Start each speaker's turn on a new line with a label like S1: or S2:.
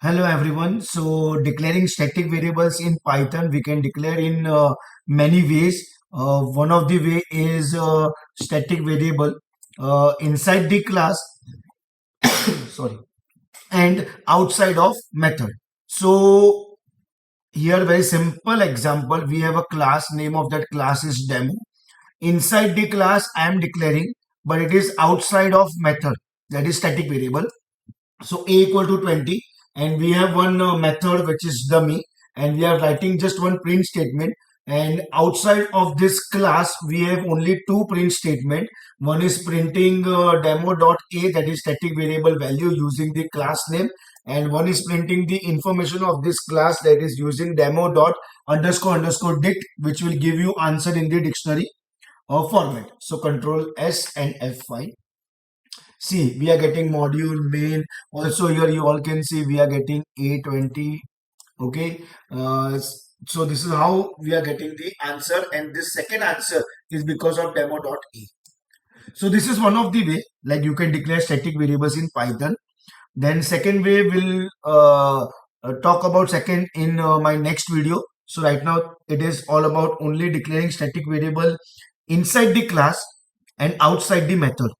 S1: Hello everyone. So declaring static variables in Python, we can declare in many ways. One of the way is static variable inside the class, sorry, and outside of method. So here, very simple example. We have a class. Name of that class is demo. Inside the class, I am declaring, but it is outside of method. That is static variable. So a equal to 20, and we have one method which is dummy, and we are writing just one print statement. And outside of this class we have only two print statement. One is printing demo.a, that is static variable value using the class name, and one is printing the information of this class, that is using demo dot underscore underscore dict, which will give you answer in the dictionary format. So control S and F5. See, we are getting module main. Also here you all can see we are getting A20. Okay. So this is how we are getting the answer, and this second answer is because of demo.e. So this is one of the way, like you can declare static variables in Python. Then second way will talk about second in my next video. So right now it is all about only declaring static variable inside the class and outside the method.